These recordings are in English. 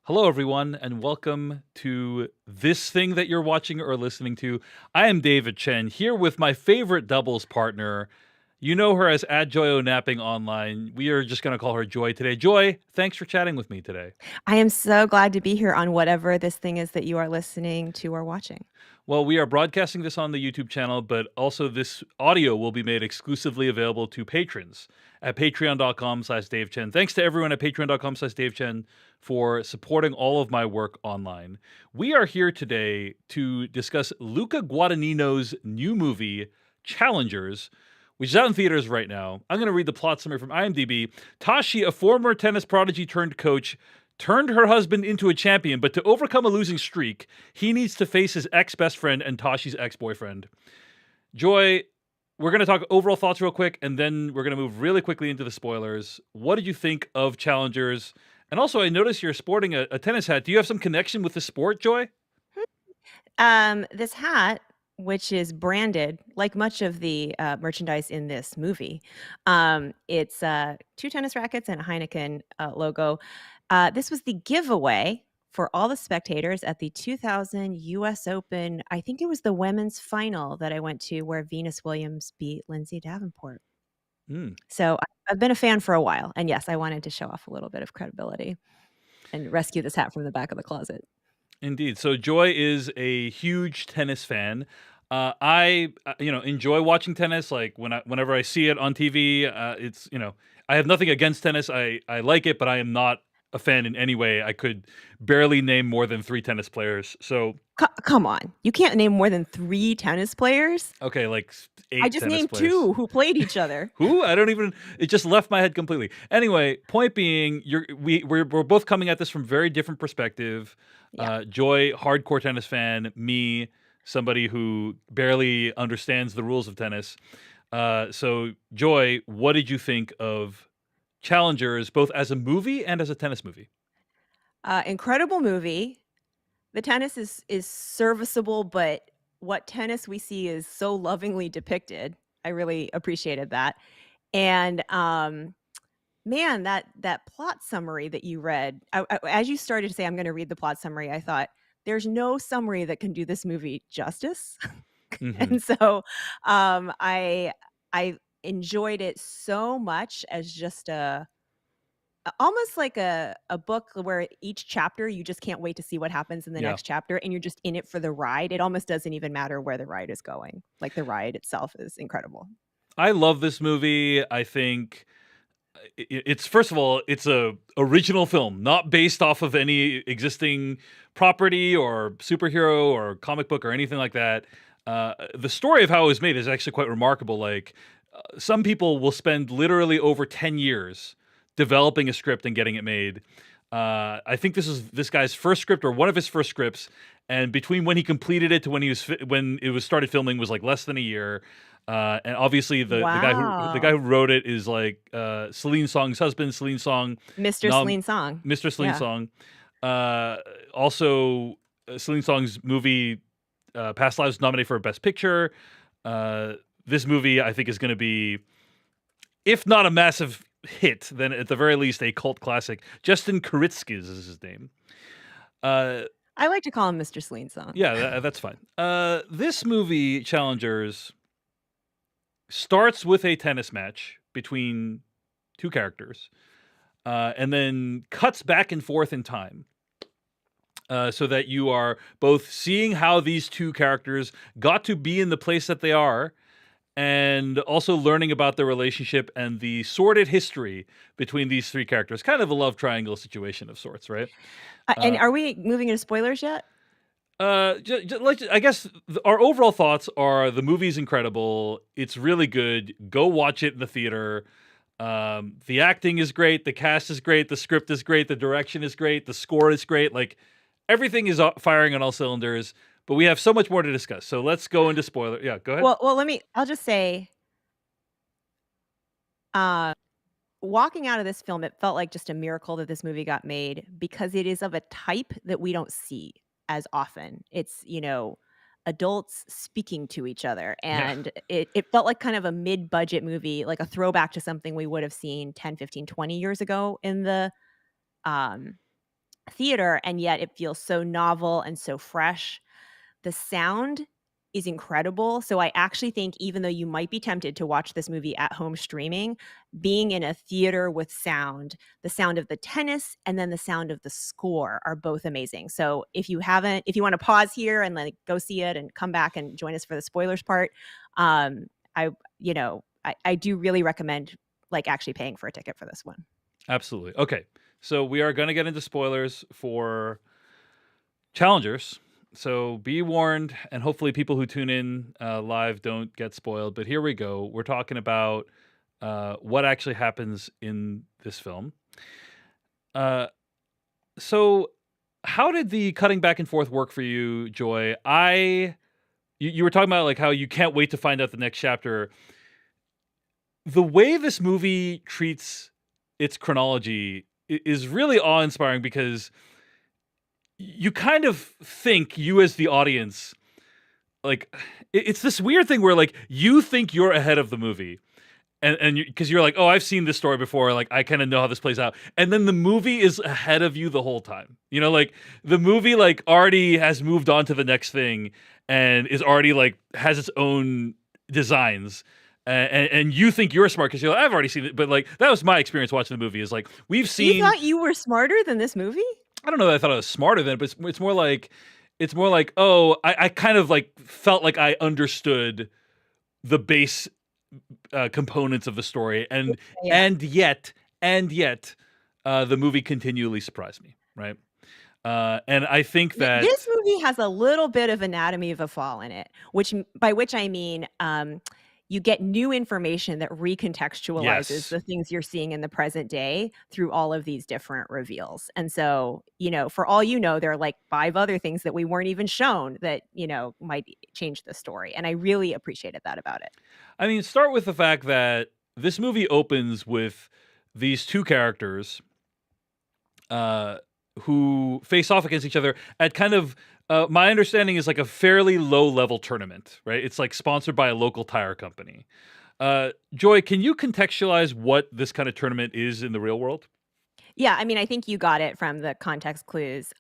Hello, everyone, and welcome to this thing that you're watching or listening to. I am David Chen here with my favorite doubles partner. You know her as @Joyo Napping online. We are just going to call her Joy today. Joy, thanks for chatting with me today. I am so glad to be here on whatever this thing is that you are listening to or watching. Well, we are broadcasting this on the YouTube channel, but also this audio will be made exclusively available to patrons at patreon.com/DaveChen. Thanks to everyone at patreon.com/DaveChen for supporting all of my work online. We are here today to discuss Luca Guadagnino's new movie, Challengers, which is out in theaters right now. I'm going to read the plot summary from IMDb. Tashi, a former tennis prodigy turned coach, turned her husband into a champion, but to overcome a losing streak, he needs to face his ex-best friend and Tashi's ex-boyfriend. Joy, we're going to talk overall thoughts real quick, and then we're going to move really quickly into the spoilers. What did you think of Challengers? And also, I noticed you're sporting a tennis hat. Do you have some connection with the sport, Joy? This hat, which is branded like much of the merchandise in this movie, it's two tennis rackets and a Heineken logo. This was the giveaway for all the spectators at the 2000 US Open. I think it was the women's final that I went to where Venus Williams beat Lindsay Davenport. So I've been a fan for a while. And yes, I wanted to show off a little bit of credibility and rescue this hat from the back of the closet. Indeed. So Joy is a huge tennis fan. I enjoy watching tennis. Like whenever I see it on TV, it's I have nothing against tennis. I like it, but I am not a fan in any way. I could barely name more than 3 tennis players. So Come on. You can't name more than 3 tennis players? okay, like 8 I just tennis named players. 2 who played each other. Who? I don't even. It just left my head completely. Anyway, point being, we're both coming at this from very different perspective. Yeah. Joy, hardcore tennis fan. Me, somebody who barely understands the rules of tennis. So, Joy, what did you think of Challengers, both as a movie and as a tennis movie? Incredible movie. The tennis is serviceable, but what tennis we see is so lovingly depicted. I really appreciated that. And man, that plot summary that you read, as you started to say, I'm going to read the plot summary, I thought there's no summary that can do this movie justice. And so I enjoyed it so much as just almost like a book where each chapter you just can't wait to see what happens in the next chapter, and you're just in it for the ride. It almost doesn't even matter where the ride is going. Like the ride itself is incredible. I love this movie. I think it's, first of all, it's a original film, not based off of any existing property or superhero or comic book or anything like that. The story of how it was made is actually quite remarkable. Like, some people will spend literally over 10 years developing a script and getting it made. I think this is this guy's first script, or one of his first scripts, and between when he completed it to when when it was started filming was like less than a year. And obviously the guy who wrote it is like Celine Song's husband, Celine Song, Mr. Celine Song. Mr. Celine Song. Also, Celine Song's movie Past Lives nominated for Best Picture. This movie, I think, is going to be, if not a massive hit, then at the very least a cult classic. Justin Kuritzkis is his name. I like to call him Mr. Celine Song. Yeah, that's fine. This movie, Challengers, starts with a tennis match between 2 characters, and then cuts back and forth in time. So that you are both seeing how these 2 characters got to be in the place that they are, and also learning about the relationship and the sordid history between these 3 characters. Kind of a love triangle situation of sorts, right? And are we moving into spoilers yet? I guess our overall thoughts are the movie's incredible. It's really good. Go watch it in the theater. The acting is great. The cast is great. The script is great. The direction is great. The score is great. Like, everything is firing on all cylinders. But we have so much more to discuss. So let's go into spoiler. Yeah, go ahead. Well, I'll just say, walking out of this film, it felt like just a miracle that this movie got made, because it is of a type that we don't see as often. It's, adults speaking to each other. And it felt like kind of a mid-budget movie, like a throwback to something we would have seen 10, 15, 20 years ago in the theater, and yet it feels so novel and so fresh. The sound is incredible, so I actually think even though you might be tempted to watch this movie at home streaming, being in a theater with sound, the sound of the tennis and then the sound of the score are both amazing. So if you wanna pause here and, like, go see it and come back and join us for the spoilers part, um, I I do really recommend, like, actually paying for a ticket for this one. Absolutely. Okay. So we are going to get into spoilers for challengers. So be warned, and hopefully people who tune in live don't get spoiled. But here we go. We're talking about what actually happens in this film. Uh, so how did the cutting back and forth work for you, Joy? You were talking about like how you can't wait to find out the next chapter. The way this movie treats its chronology is really awe-inspiring because you kind of think, you as the audience, like it's this weird thing where like you think you're ahead of the movie, and because you're like, oh, I've seen this story before, like I kind of know how this plays out, and then the movie is ahead of you the whole time. You know, like the movie like already has moved on to the next thing and is already like has its own designs. And you think you're smart because you're like, I've already seen it, but like that was my experience watching the movie. Is like we've You seen. thought you were smarter than this movie? I don't know that I thought I was smarter than it, but it's more like, oh, I kind of like felt like I understood the base components of the story, Yeah. and yet the movie continually surprised me, right? And I think that This movie has a little bit of Anatomy of a Fall in it, by which I mean, you get new information that recontextualizes yes, the things you're seeing in the present day through all of these different reveals. And so, for all you know, there are like 5 other things that we weren't even shown that, might change the story. And I really appreciated that about it. I mean, start with the fact that this movie opens with these two characters uh, who face off against each other at kind of my understanding is like a fairly low level tournament, right? It's like sponsored by a local tire company. Joy, can you contextualize what this kind of tournament is in the real world? Yeah, I mean, I think you got it from the context clues.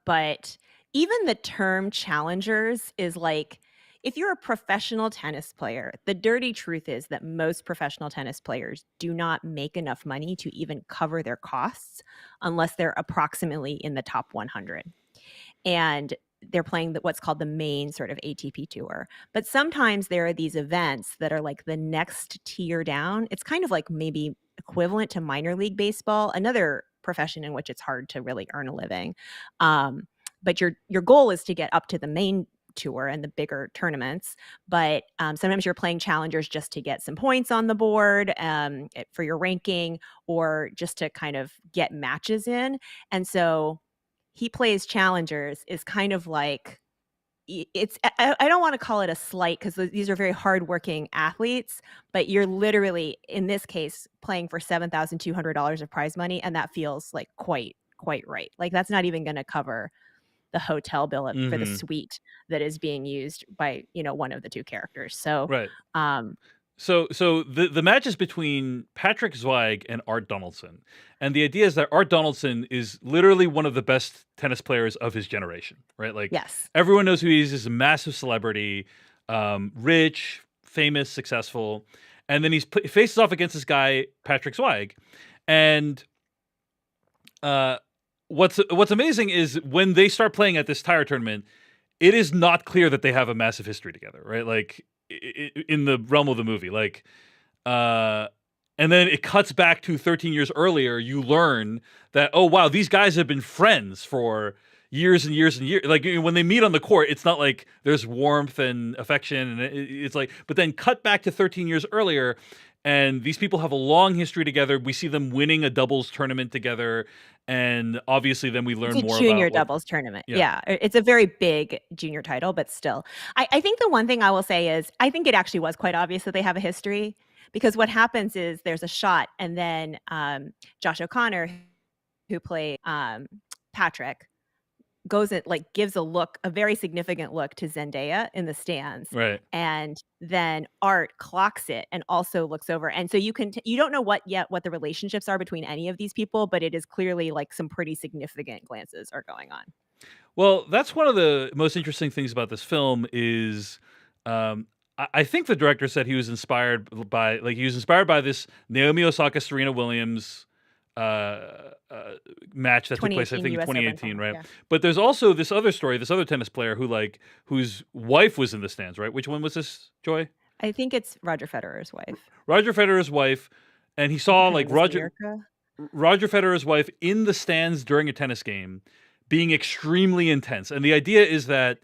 But even the term challengers is like, if you're a professional tennis player, the dirty truth is that most professional tennis players do not make enough money to even cover their costs unless they're approximately in the top 100. And they're playing what's called the main sort of ATP tour. But sometimes there are these events that are like the next tier down. It's kind of like maybe equivalent to minor league baseball, another profession in which it's hard to really earn a living. But your goal is to get up to the main tour and the bigger tournaments. But sometimes you're playing challengers just to get some points on the board for your ranking, or just to kind of get matches in. And so he plays challengers is kind of like I don't want to call it a slight because these are very hardworking athletes, but you're literally in this case playing for $7,200 of prize money, and that feels like quite right. Like that's not even going to cover the hotel bill for the Hmm. suite that is being used by one of the two characters. So, Right. um, So the match is between Patrick Zweig and Art Donaldson, and the idea is that Art Donaldson is literally one of the best tennis players of his generation, right? Like yes, everyone knows who he is. He's a massive celebrity, rich, famous, successful, and then faces off against this guy Patrick Zweig, and uh, what's amazing is when they start playing at this tire tournament, it is not clear that they have a massive history together, right? Like in the realm of the movie, like, uh, and then it cuts back to 13 years earlier. You learn that, oh wow, these guys have been friends for years and years and years. Like when they meet on the court, it's not like there's warmth and affection, and it's like, but then cut back to 13 years earlier. And these people have a long history together. We see them winning a doubles tournament together, and obviously, then we it's learn a more junior about what. doubles tournament. Yeah. Yeah, it's a very big junior title, but still. I think the one thing I will say is I think it actually was quite obvious that they have a history, because what happens is there's a shot, and then Josh O'Connor, who played Patrick, goes and, like, gives a very significant look to Zendaya in the stands, Right. and then Art clocks it and also looks over, and so you don't know what the relationships are between any of these people, but it is clearly, like, some pretty significant glances are going on. Well, that's one of the most interesting things about this film is, I think the director said he was inspired by this Naomi Osaka Serena Williams match that took place, I 2018 think, in US Open 2018, final, right? yeah. But there's also this other story, this other tennis player whose wife was in the stands, right? Which one was this, Joy? I think it's Roger Federer's wife. Roger Federer's wife, and he I think saw her like name is Mirka. Roger Federer's wife in the stands during a tennis game being extremely intense. And the idea is that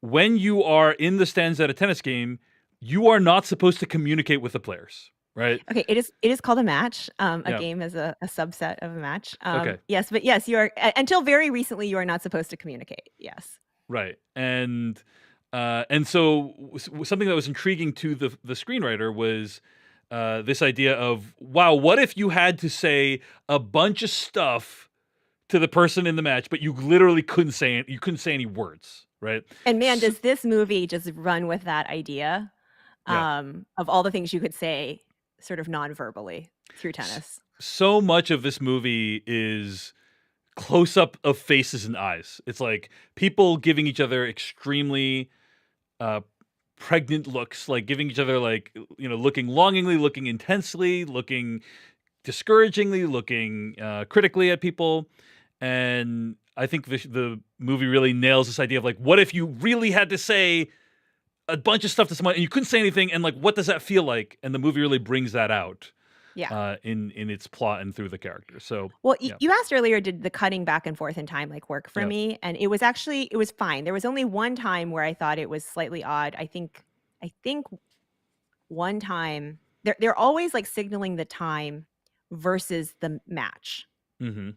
when you are in the stands at a tennis game, you are not supposed to communicate with the players, right? Okay, it is called a match. A Yeah. game is a subset of a match. Okay. Yes, but yes, you are until very recently, you are not supposed to communicate. Yes. Right. And so something that was intriguing to the screenwriter was this idea of, wow, what if you had to say a bunch of stuff to the person in the match, but you literally couldn't say it. You couldn't say any words, right? And man, So, does this movie just run with that idea, yeah. of all the things you could say sort of non-verbally through tennis. So much of this movie is close up of faces and eyes. It's like people giving each other extremely uh, pregnant looks, like giving each other looking longingly, looking intensely, looking discouragingly, looking critically at people. And I think the movie really nails this idea of like, what if you really had to say a bunch of stuff to someone and you couldn't say anything, and like, what does that feel like? And the movie really brings that out Yeah. in its plot and through the characters. So Well, yeah, you asked earlier, did the cutting back and forth in time, like, work for yeah, me? And it was fine. There was only one time where I thought it was slightly odd. I think one time they're always, like, signaling the time versus the match, hmm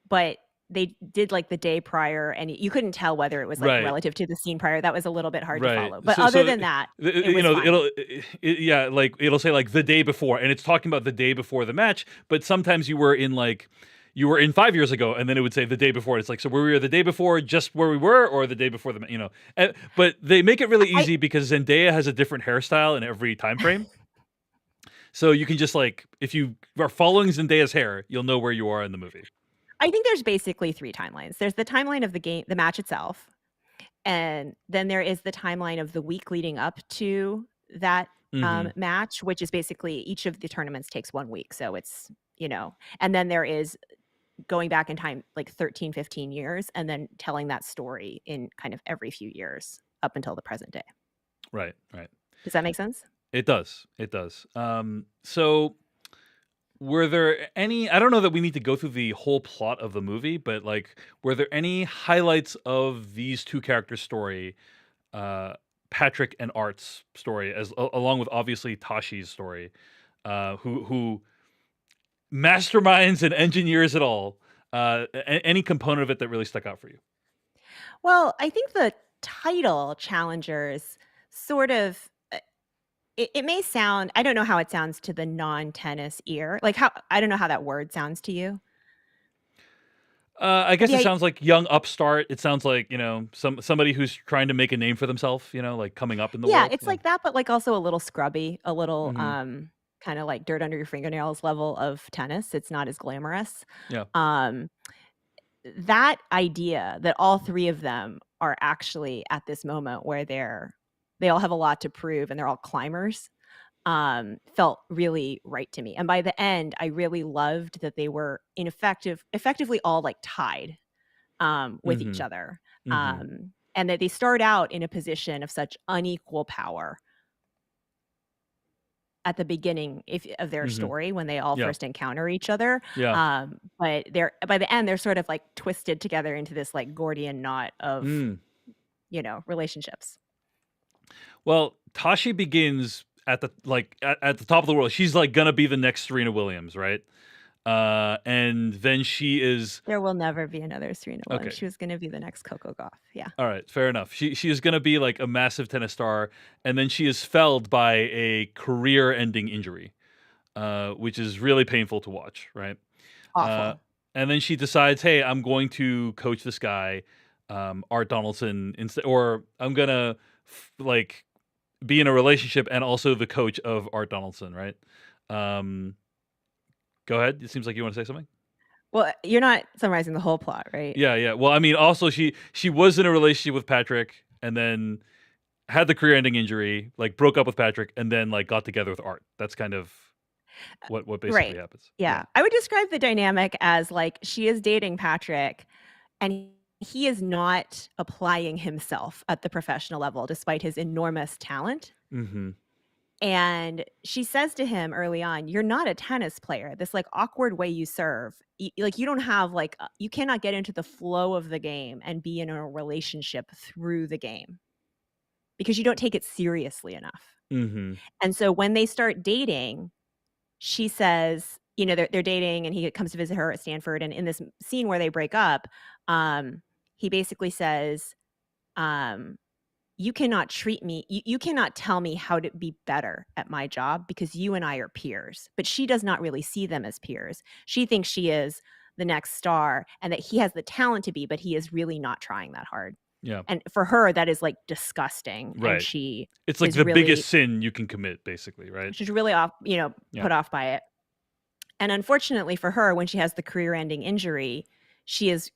but they did, like, the day prior, and you couldn't tell whether it was, like, right. relative to the scene prior. That was a little bit hard to Right. follow. But So other than that, it you was know, fine. yeah, like it'll say like the day before, and it's talking about the day before the match. But sometimes you were in 5 years ago, and then it would say the day before. It's like, so were we the day before just where we were, or the day before But they make it really I easy because Zendaya has a different hairstyle in every time frame. So you can just like, if you are following Zendaya's hair, you'll know where you are in the movie. I think there's basically 3 timelines. There's the timeline of the match itself, and then there is the timeline of the week leading up to that, hmm match, which is basically each of the tournaments takes 1 week, so it's, and then there is going back in time, like 13, 15 years, and then telling that story in kind of every few years up until the present day. Right. Right. Does that make sense? It does. It does. So were there any, I don't know that we need to go through the whole plot of the movie, but like, were there any highlights of these two characters' story, uh, Patrick and Art's story, along with obviously Tashi's story, who masterminds and engineers it all? Any component of it that really stuck out for you? Well, I think the title challengers sort of it may sound, I don't know how it sounds to the non-tennis ear. Like, how I don't know how that word sounds to you. I guess it The sounds like young upstart. It sounds like somebody who's trying to make a name for themselves. Like coming up in the Yeah, world. it's like that, but, like, also a little scrubby, a little, hmm kinda like dirt under your fingernails level of tennis. It's not as glamorous. Yeah. Um, that idea that all 3 of them are actually at this moment where they all have a lot to prove and they're all climbers, felt really right to me. And by the end, I really loved that they were effectively all, like, tied, with each hmm other, hmm and that they start out in a position of such unequal power at the beginning of their hmm story when they all Yeah. first encounter each other, Yeah. but by the end, they're sort of, like, twisted together into this, like, Gordian knot of, Mm. relationships. Well, Tashi begins at the top of the world. She's like gonna be the next Serena Williams, right? And then she is There will never be another Serena Williams. okay. She was gonna be the next Coco Gauff, yeah. All right, fair enough. She is gonna be like a massive tennis star, and then she is felled by a career-ending injury, which is really painful to watch, right? Uh, Awful. and then she decides, hey, I'm going to coach this guy, Art Donaldson, instead, or I'm gonna like be in a relationship and also the coach of Art Donaldson, right? Um, Go ahead. It seems like you want to say something. Well, you're not summarizing the whole plot, right? Yeah, yeah. Well, I mean, also she was in a relationship with Patrick, and then had the career-ending injury, like broke up with Patrick, and then like got together with Art. That's kind of what basically Right. happens. Yeah. Yeah. I would describe the dynamic as like she is dating Patrick and he is not applying himself at the professional level despite his enormous talent. Mm-hmm. And she says to him early on, "You're not a tennis player. This like awkward way you serve, like you don't have like you cannot get into the flow of the game and be in a relationship through the game because you don't take it seriously enough." Mm-hmm. And so when they start dating, she says, you know, they're dating and he comes to visit her at Stanford. And in this scene where they break up, he basically says, um, you cannot treat me, you cannot tell me how to be better at my job because you and I are peers. But she does not really see them as peers. She thinks she is the next star and that he has the talent to be, but he is really not trying that hard. Yeah. And for her, that is like disgusting. And Right. she It's like is the really, biggest sin you can commit, basically, right? she's really off, you know, Yeah. put off by it. And unfortunately for her, when she has the career-ending injury, she is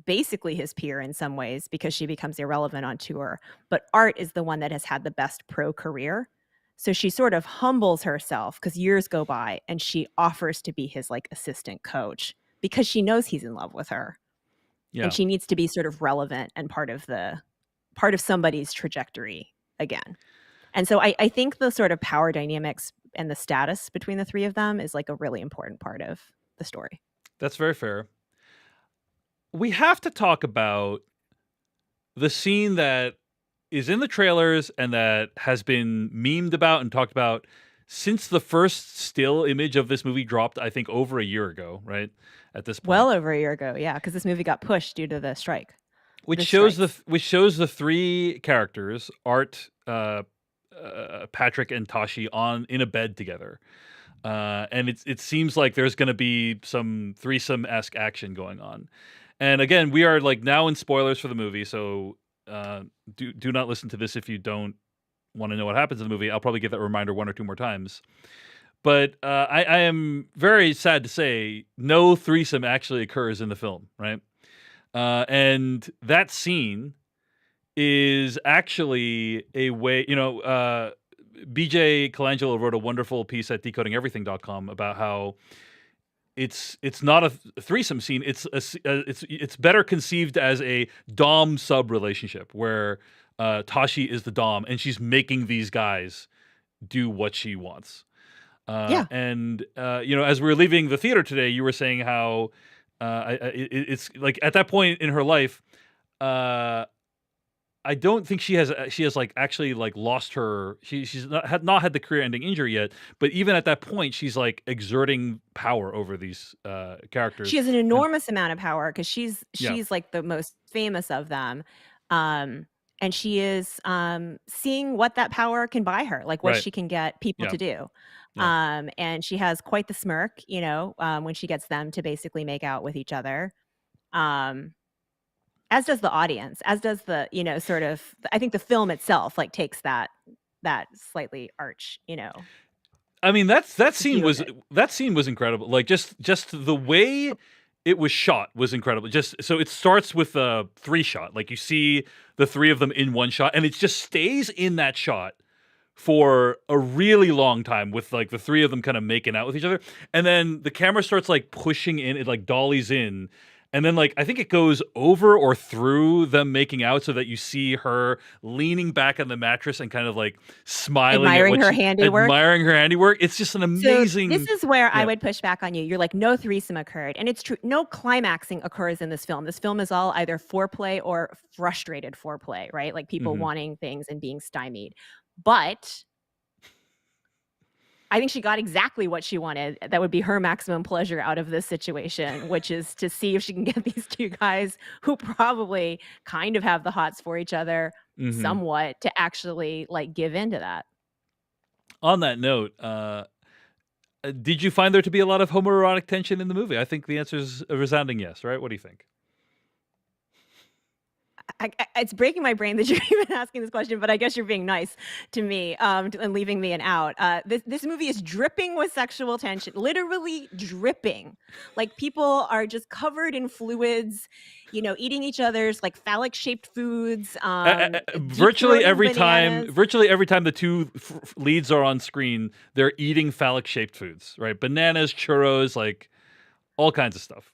basically his peer in some ways because she becomes irrelevant on tour. But Art is the one that has had the best pro career. So she sort of humbles herself because years go by and she offers to be his like assistant coach because she knows he's in love with her. Yeah. And she needs to be sort of relevant and part of somebody's trajectory again. And so I think the sort of power dynamics and the status between the three of them is like a really important part of the story. That's very fair. We have to talk about the scene that is in the trailers and that has been memed about and talked about since the first still image of this movie dropped, I think over a year ago, right? At this point. Well over a year ago, yeah, because this movie got pushed due to the strike. Which The shows strikes. the three characters, Art, Patrick, and Tashi, in a bed together. And it seems like there's going to be some threesome-esque action going on. And again, we are like now in spoilers for the movie, so do not listen to this if you don't want to know what happens in the movie. I'll probably give that reminder one or two more times. But I am very sad to say no threesome actually occurs in the film, right? And that scene is actually a way, BJ Colangelo wrote a wonderful piece at decodingeverything.com about how it's not a threesome scene. It's better conceived as a dom sub relationship where Tashi is the dom and she's making these guys do what she wants. Yeah. And as we were leaving the theater today, you were saying how it's like at that point in her life, I don't think she has like actually like lost her. She's not had the career ending injury yet, but even at that point, she's like exerting power over these characters. She has an And enormous amount of power because yeah, she's like the most famous of them. And she is seeing what that power can buy her, like what right, she can get people yeah, to do. yeah, And she has quite the smirk, when she gets them to basically make out with each other. As does the audience, as does the, sort of, I think the film itself like takes that slightly arch, I mean, view of it. that scene was incredible. Like just the way it was shot was incredible. Just so it starts with a three shot, like you see the three of them in one shot, and it just stays in that shot for a really long time with like the three of them kind of making out with each other. And then the camera starts like pushing in, it like dollies in. And then like I think it goes over or through them making out so that you see her leaning back on the mattress and kind of like smiling at Admiring her handiwork. admiring her handiwork. It's just an So this amazing is where I yeah. would push back on you. You're like, no threesome occurred. And it's true. No climaxing occurs in this film. This film is all either foreplay or frustrated foreplay, right? Like people Mhm. wanting things and being stymied. But I think she got exactly what she wanted. That would be her maximum pleasure out of this situation, which is to see if she can get these two guys who probably kind of have the hots for each other Mhm. somewhat to actually like give into that. On that note, Did you find there to be a lot of homoerotic tension in the movie? I think the answer is a resounding yes, right? What do you think? It's breaking my brain that you're even asking this question, but I guess you're being nice to me and leaving me an out. This movie is dripping with sexual tension, literally dripping. Like people are just covered in fluids, eating each other's like phallic shaped foods, deep Virtually throating every time, bananas. the two leads are on screen, they're eating phallic shaped foods, right? Bananas, churros, like all kinds of stuff.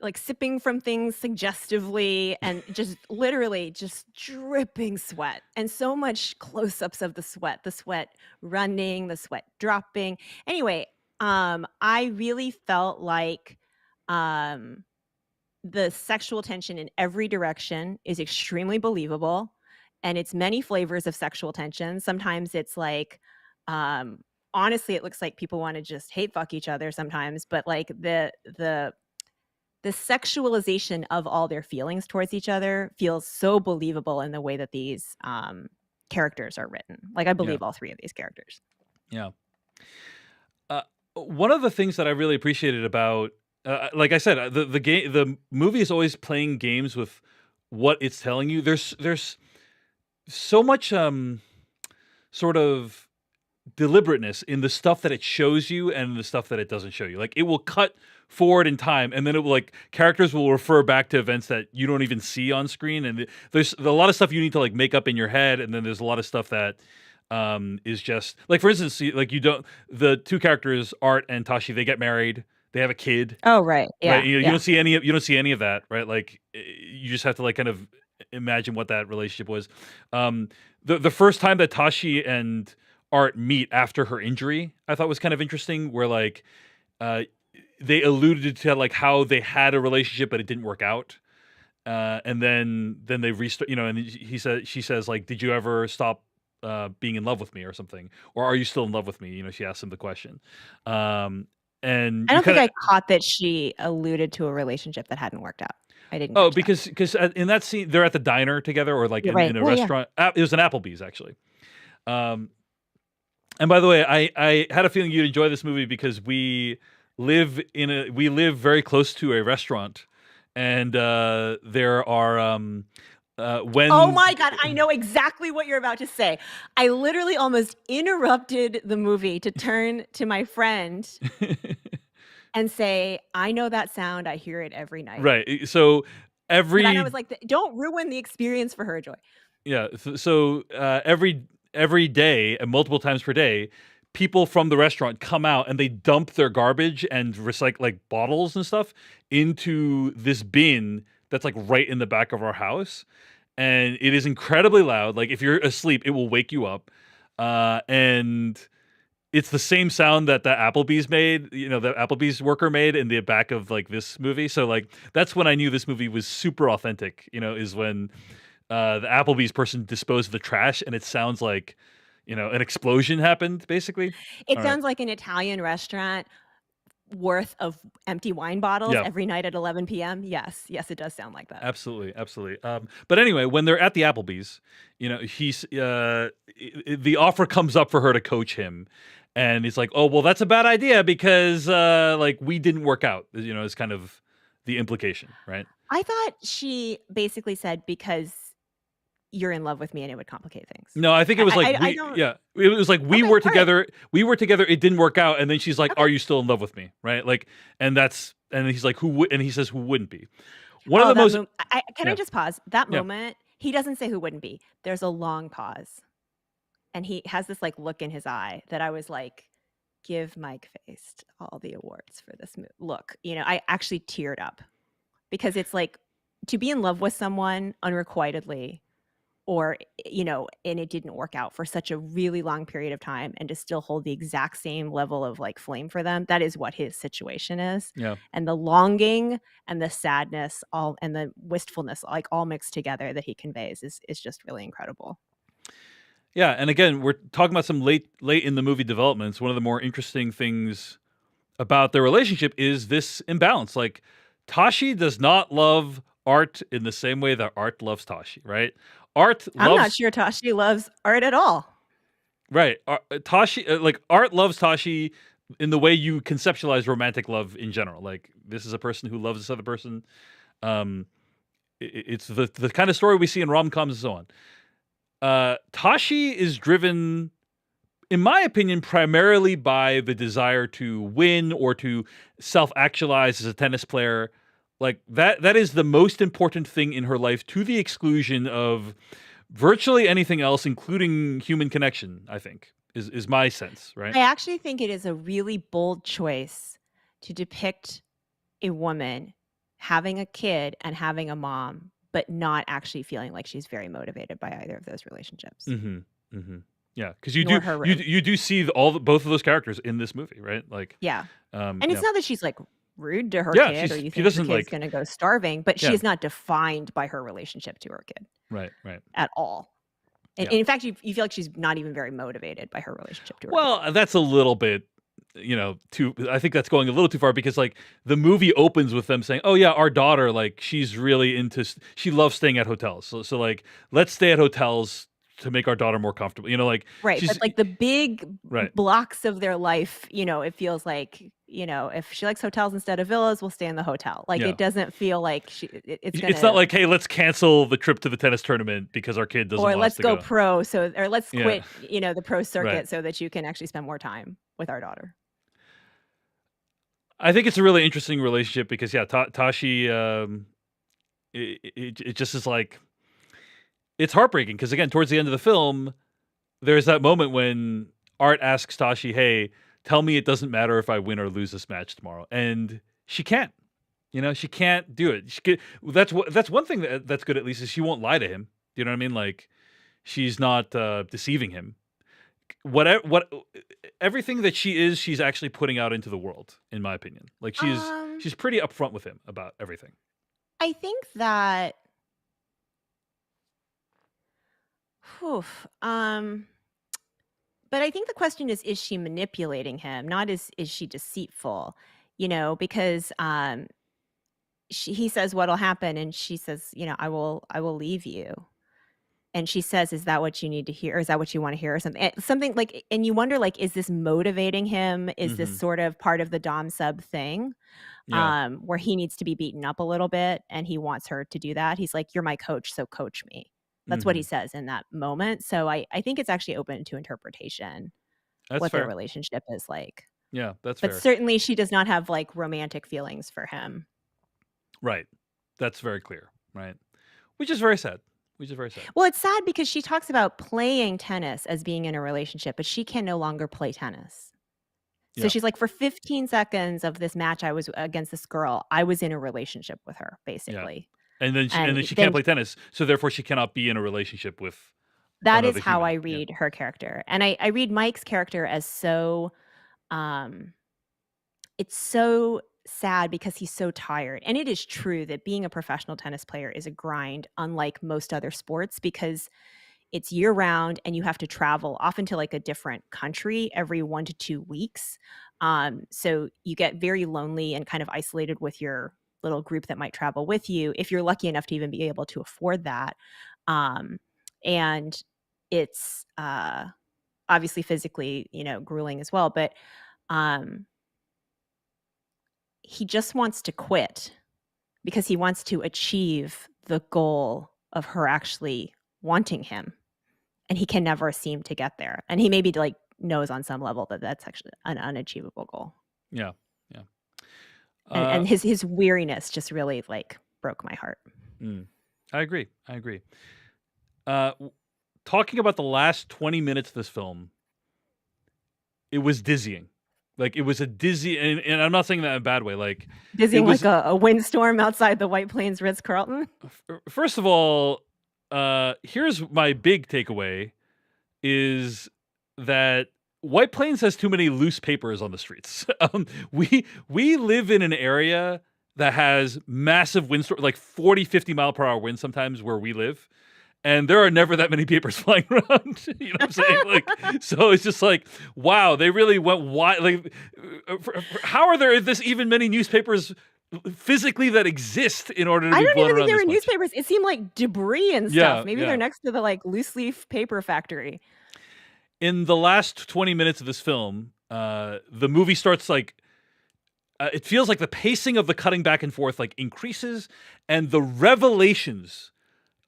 Like sipping from things suggestively and just literally just dripping sweat and so much close-ups of the sweat running, the sweat dropping. Anyway, I really felt like um the sexual tension in every direction is extremely believable, and it's many flavors of sexual tension. Sometimes it's like honestly it looks like people want to just hate fuck each other sometimes, but like the sexualization of all their feelings towards each other feels so believable in the way that these characters are written. Like I Yeah. believe all three of these characters. Yeah. One of the things that I really appreciated about, like I said, the movie is always playing games with what it's telling you. There's so much sort of deliberateness in the stuff that it shows you and the stuff that it doesn't show you. Like it will cut forward in time, and then it will like characters will refer back to events that you don't even see on screen, and there's a lot of stuff you need to like make up in your head, and then there's a lot of stuff that is just like, for instance, like the two characters, Art and Tashi, they get married, they have a kid, Oh, right. right? Yeah. You Yeah. don't see any of that, right? Like you just have to like kind of imagine what that relationship was. The first time that Tashi and Art meet after her injury, I thought was kind of interesting, where like uh, they alluded to like how they had a relationship but it didn't work out, and then they restart, and she says like, did you ever stop being in love with me or something, or are you still in love with me? She asked him the question, and I you don't think kind of I caught that she alluded to a relationship that hadn't worked out. I didn't oh, catch that. because in that scene they're at the diner together, or like You're in right. a Yeah, yeah. restaurant. It was an Applebee's actually. Um, and by the way, I had a feeling you'd enjoy this movie because we live very close to a restaurant, and there are Oh when my God, I know exactly what you're about to say. I literally almost interrupted the movie to turn to my friend and say, I know that sound. I hear it every night. right. So But then I was every like, don't ruin the experience for her, Joy. yeah, so every day and multiple times per day, people from the restaurant come out and they dump their garbage and recycle like bottles and stuff into this bin that's like right in the back of our house, and it is incredibly loud. Like if you're asleep, it will wake you up, and it's the same sound that the Applebee's made, the Applebee's worker made in the back of like this movie. So like that's when I knew this movie was super authentic. Is when the Applebee's person disposed of the trash, and it sounds like an explosion happened. Basically, It all right. sounds like an Italian restaurant worth of empty wine bottles Yeah, every night at 11 p.m. Yes, yes, it does sound like that. absolutely, absolutely. But anyway, when they're at the Applebee's, he's the offer comes up for her to coach him, and he's like, "Oh, well, that's a bad idea because like we didn't work out." Is kind of the implication, right? I thought she basically said because you're in love with me and it would complicate things. No, I think it was like I don't. yeah, it was like we Okay, were all right. together, it didn't work out, and then she's like, Okay. "Are you still in love with me?" Right? Like, and he's like, "Who would?" And he says, "Who wouldn't be?" One of Oh, the most can I yeah, just pause? That yeah. moment, he doesn't say who wouldn't be. There's a long pause. And he has this like look in his eye that I was like, give Mike Faced all the awards for this look. I actually teared up because it's like to be in love with someone unrequitedly or and it didn't work out for such a really long period of time and to still hold the exact same level of like flame for them. That is what his situation is. Yeah. And the longing and the sadness all and the wistfulness like all mixed together that he conveys is just really incredible. Yeah, and again, we're talking about some late in the movie developments. One of the more interesting things about their relationship is this imbalance. Like Tashi does not love Art in the same way that Art loves Tashi, right? Art I'm not loves sure Tashi loves art at all. right. Tashi like Art loves Tashi in the way you conceptualize romantic love in general. Like, this is a person who loves this other person. Um, it's the kind of story we see in rom-coms and so on. Tashi is driven, in my opinion, primarily by the desire to win or to self-actualize as a tennis player. Like, that is the most important thing in her life, to the exclusion of virtually anything else, including human connection, I think, is my sense, right? I actually think it is a really bold choice to depict a woman having a kid and having a mom, but not actually feeling like she's very motivated by either of those relationships. Yeah, because you Nor do her you do see both of those characters in this movie, right? Like, Yeah. And yeah, it's not that she's, like, rude to her yeah, kid or you she think her doesn't kid's like, gonna go starving, but she yeah, is not defined by her relationship to her kid right, at all. And yeah. in fact, you feel like she's not even very motivated by her relationship to her kid. Well, that's a little bit, too. I think that's going a little too far, because like the movie opens with them saying, "Oh yeah, our daughter, like she's really she loves staying at hotels. So like let's stay at hotels to make our daughter more comfortable." Like Right, but, she's like, the big right. blocks of their life, it feels like, if she likes hotels instead of villas, we'll stay in the hotel. Like, Yeah, it doesn't feel like it's it's not gonna like, hey, let's cancel the trip to the tennis tournament because our kid doesn't or want us let's to go go. pro or let's Yeah, quit, the pro right. circuit so that you can actually spend more time with our daughter. I think it's a really interesting relationship because yeah, Tashi, it just is like, it's heartbreaking because again, towards the end of the film, there's that moment when Art asks Tashi, "Hey, tell me it doesn't matter if I win or lose this match tomorrow," and she can't. She can't do it. That's one thing that's good, at least, is she won't lie to him. Do you know what I mean? Like, she's not deceiving him. What everything that she is, she's actually putting out into the world, in my opinion. Like, Um, she's pretty upfront with him about everything. I think that whew, but I think the question is she manipulating him? Not is she deceitful? Because he says what'll happen, and she says, I will leave you. And she says, "Is that what you need to hear? Or is that what you want to hear?" Or something, something like. And you wonder, like, is this motivating him? Is this Hmm. sort of part of the dom sub thing, Yeah. where he needs to be beaten up a little bit, and he wants her to do that? He's like, "You're my coach, so coach me." That's what he Hmm. says in that moment. So I think it's actually open to interpretation That's what their fair. relationship is like. Yeah, that's But fair. certainly she does not have, like, romantic feelings for him. Right. That's very clear. Right. Which is very sad. Which is very sad. Well, it's sad because she talks about playing tennis as being in a relationship, but she can no longer play tennis. So Yeah. she's like, "For 15 seconds of this match I was against this girl, I was in a relationship with her, Yeah. basically." And then And she can't then play tennis, so therefore she cannot be in a relationship with that is another how I human. Yeah. read her character. And I read Mike's character as so, um it's so sad because he's so tired. And it is true that being a professional tennis player is a grind, unlike most other sports, because it's year round and you have to travel often to, like, a different country every 1 to 2 weeks. So you get very lonely and kind of isolated with your little group that might travel with you, if you're lucky enough to even be able to afford that. Um, and it's, obviously physically, grueling as well, but, um, he just wants to quit because he wants to achieve the goal of her actually wanting him. And he can never seem to get there. And he maybe, like, knows on some level that that's actually an unachievable goal. Yeah. Yeah. And Uh, and his weariness just really, like, broke my heart. mm, I agree. I agree. W Talking about the last 20 minutes of this film, it was dizzying. Like, it was a dizzy, and I'm not saying that in a bad way. Like, it Dizzying like was, a windstorm outside the White Plains Ritz-Carlton. first of all, here's my big takeaway is that White Plains has too many loose papers on the streets. We live in an area that has massive windstorm, like 40, 50-mile-per-hour winds sometimes where we live. And there are never that many papers flying around. You know what I'm saying? Like, so it's just like, wow, they really went wide. Like, how are there this even many newspapers physically that exist in order to I be don't blown even think around they this were much? newspapers. It seemed like debris and stuff. Yeah, Maybe they're yeah. next to the, like, loose leaf paper factory. In the last 20 minutes of this film, the movie starts like it feels like the pacing of the cutting back and forth like increases, and the revelations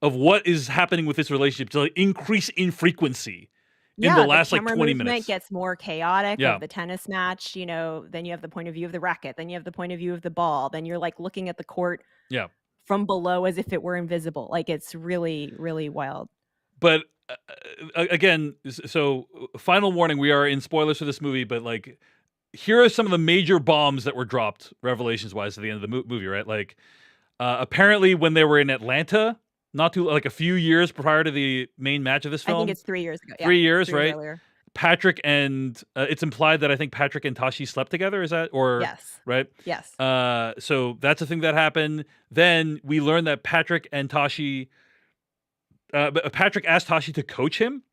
of what is happening with this relationship to like, increase in frequency in the Yeah, the last like camera 20 movement minutes. gets more chaotic Yeah. of the tennis match, then you have the point of view of the racket, then you have the point of view of the ball, then you're like looking at the court Yeah. from below as if it were invisible. Like it's really, really wild. But again, so final warning, we are in spoilers for this movie, but like here are some of the major bombs that were dropped revelations wise at the end of the movie, right? Like apparently when they were in Atlanta, not too like a few years prior to the main match of this I think film, it's 3 years ago. Yeah, 3 years, 3 years right? earlier. Patrick and it's implied that I think Patrick and Tashi slept together. Is that or Yes. right? Yes. So that's a thing that happened. Then we learned that Patrick and Tashi. Patrick asked Tashi to coach him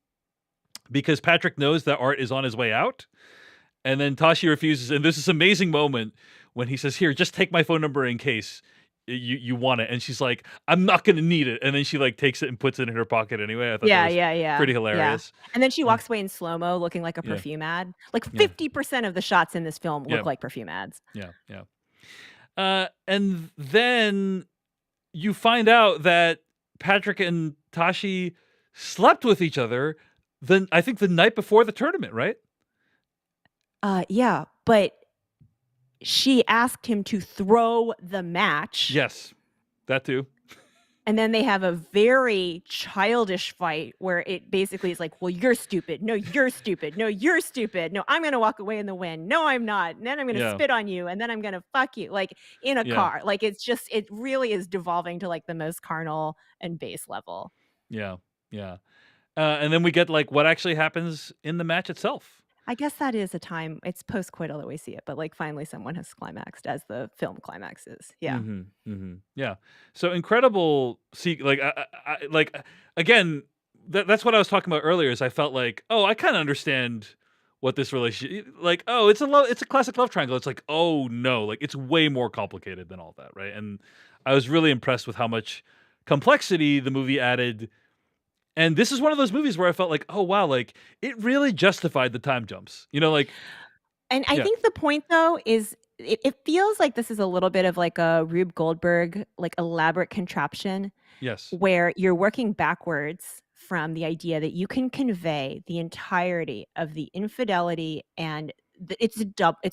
because Patrick knows that Art is on his way out, and then Tashi refuses. And there's this amazing moment when he says, "Here, just take my phone number in case you want it." And she's like, "I'm not going to need it." And then she like takes it and puts it in her pocket anyway. I thought that was pretty hilarious. Yeah. And then she walks away in slow-mo looking like a perfume ad. Like 50% of the shots in this film look like perfume ads. Yeah. And then you find out that Patrick and Tashi slept with each other I think the night before the tournament, right? Yeah, but she asked him to throw the match. Yes, that too. And then they have a very childish fight where it basically is like, well, you're stupid. No, you're stupid. No, you're stupid. No, I'm going to walk away in the wind. No, I'm not. And then I'm going to spit on you. And then I'm going to fuck you like in a car. Like it's just, it really is devolving to like the most carnal and base level. Yeah. And then we get like what actually happens in the match itself. I guess that is a time, it's post-coital that we see it, but like finally someone has climaxed as the film climaxes. Yeah. Yeah. So incredible. See, like, like again, that's what I was talking about earlier. Is I felt like, oh, I kind of understand what this relationship, like, oh, it's a classic love triangle. It's like, oh no, like it's way more complicated than all that, right? And I was really impressed with how much complexity the movie added. And this is one of those movies where I felt like, oh wow, like it really justified the time jumps. Like. And I think the point though is it feels like this is a little bit of like a Rube Goldberg like elaborate contraption. Yes. Where you're working backwards from the idea that you can convey the entirety of the infidelity and it's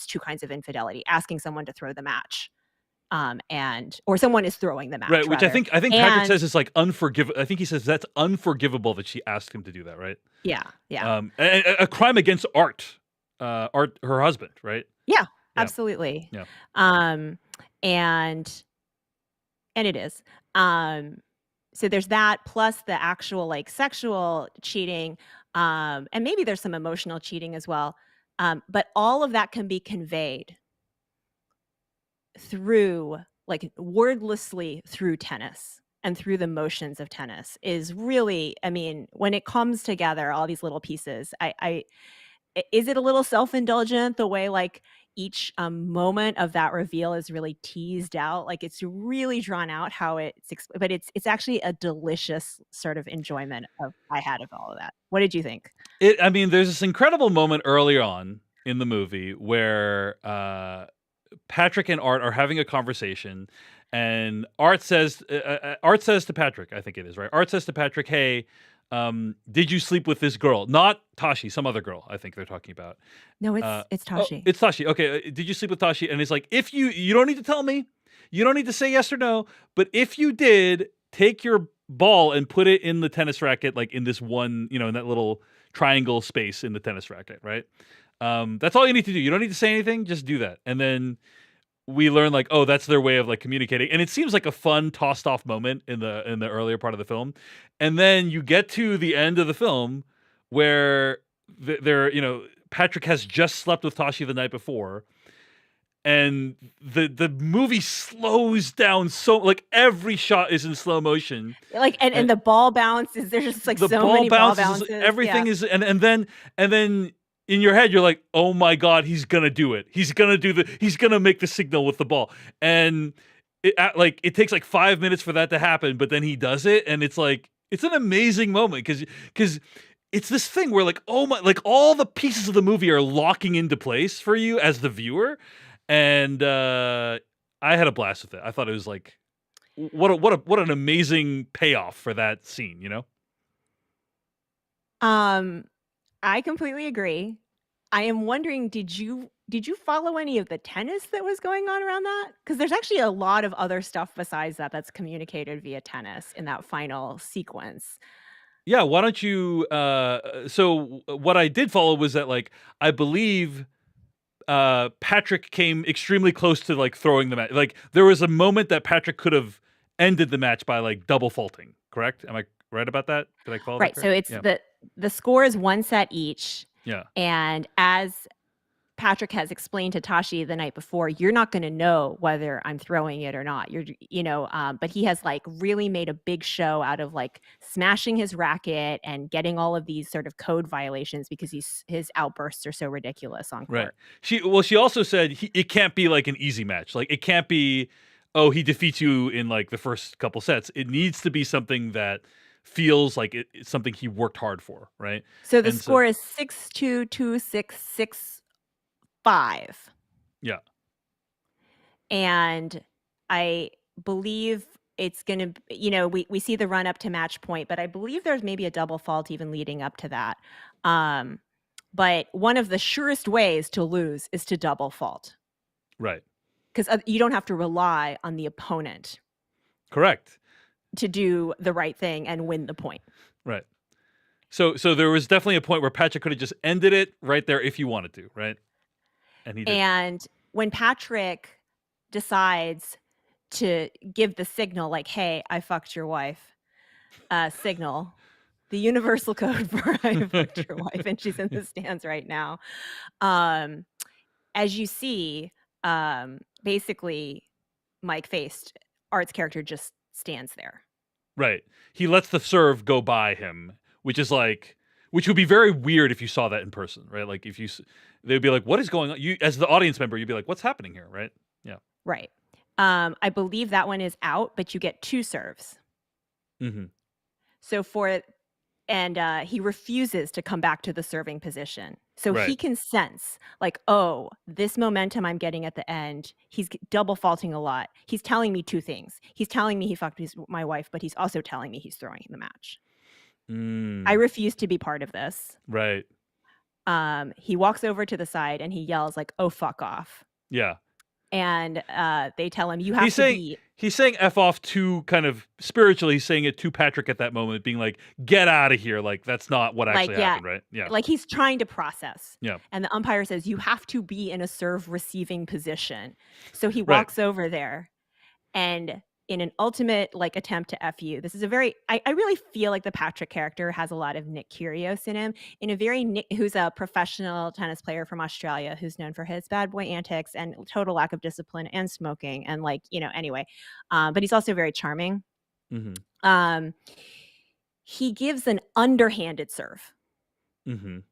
two kinds of infidelity, asking someone to throw the match. Or someone is throwing the match, right? Which rather. I think Patrick says is like unforgivable. I think he says that's unforgivable that she asked him to do that, right? Yeah. A crime against Art, Art, her husband, right? Yeah, absolutely. Yeah. And it is. So there's that plus the actual like sexual cheating, and maybe there's some emotional cheating as well. But all of that can be conveyed through like wordlessly through tennis and through the motions of tennis is really, I mean, when it comes together, all these little pieces, is it a little self-indulgent the way like each moment of that reveal is really teased out? Like it's really drawn out how but it's actually a delicious sort of enjoyment I had of all of that. What did you think? I mean, there's this incredible moment early on in the movie where Patrick and Art are having a conversation, and Art says to Patrick, I think it is, right? Art says to Patrick, "Hey, did you sleep with this girl?" Not Tashi, some other girl. I think they're talking about. No, it's Tashi. Oh, it's Tashi. Okay, did you sleep with Tashi? And it's like, if you don't need to tell me, you don't need to say yes or no. But if you did, take your ball and put it in the tennis racket, like in this one, in that little triangle space in the tennis racket, right? That's all you need to do. You don't need to say anything. Just do that. And then we learn like, oh, that's their way of like communicating. And it seems like a fun tossed off moment in the earlier part of the film. And then you get to the end of the film where Patrick has just slept with Tashi the night before. And the movie slows down so like every shot is in slow motion. Like and the ball bounces. There's just like so many ball bounces. Everything is and then in your head, you're like, oh my God, he's going to do it. He's going to make the signal with the ball. And it takes like 5 minutes for that to happen, but then he does it. And it's like, it's an amazing moment because it's this thing where like, oh my, like all the pieces of the movie are locking into place for you as the viewer, and I had a blast with it. I thought it was like what an amazing payoff for that scene, you know? Um, I completely agree. I am wondering, did you follow any of the tennis that was going on around that? Because there's actually a lot of other stuff besides that that's communicated via tennis in that final sequence. Yeah, why don't you so what I did follow was that like I believe Patrick came extremely close to like throwing the match. Like there was a moment that Patrick could have ended the match by like double faulting, correct? Am I right about that? Did I follow that Right, so correct? it's Yeah. the score is 1 set each, Yeah. and as Patrick has explained to Tashi the night before, "You're not gonna know whether I'm throwing it or not." But he has, like, really made a big show out of, like, smashing his racket and getting all of these sort of code violations because his outbursts are so ridiculous on Right. court. She also said it can't be like an easy match. Like it can't be, oh, he defeats you in like the first couple sets. It needs to be something that feels like it's something he worked hard for, right? So the And so score is 6-2, 2-6, 6-5. yeah, And I believe it's gonna we see the run up to match point, but I believe there's maybe a double fault even leading up to that. Um, but one of the surest ways to lose is to double fault right. because you don't have to rely on the opponent Correct. to do the right thing and win the point. Right. So there was definitely a point where Patrick could have just ended it right there if he wanted to, right? And he didn't. And when Patrick decides to give the signal like, "Hey, I fucked your wife," signal, the universal code for "I fucked your wife," and she's in the stands right now. Um, as you see, basically, Mike Faced, Art's character just stands there. Right. He lets the serve go by him, which would be very weird if you saw that in person, right? Like if they'd be like, "What is going on?" You as the audience member, you'd be like, "What's happening here?" Right? Yeah. Right. I believe that one is out, but you get 2 serves. Mhm. So for and he refuses to come back to the serving position. So he Right. can sense like, "Oh, this momentum I'm getting at the end, he's double faulting a lot. He's telling me 2 things. He's telling me he fucked my wife, but he's also telling me he's throwing the match. I Mm. refuse to be part of this." Right. He walks over to the side and he yells like, "Oh, fuck off." Yeah. And they tell him, "You have He's to saying be he's saying F off to kind of spiritually, he's saying it to Patrick at that moment, being like, "Get out of here." Like that's not what like, actually yeah, happened, right? Yeah. like he's trying to process." Yeah. And the umpire says, "You have to be in a serve receiving position." So he Right. walks over there and in an ultimate like attempt to F you, this is a very I really feel like the Patrick character has a lot of Nick Kyrgios in him, in a very who's a professional tennis player from Australia who's known for his bad boy antics and total lack of discipline and smoking and anyway. But he's also very charming. Mhm. Um, he gives an underhanded serve. Mhm.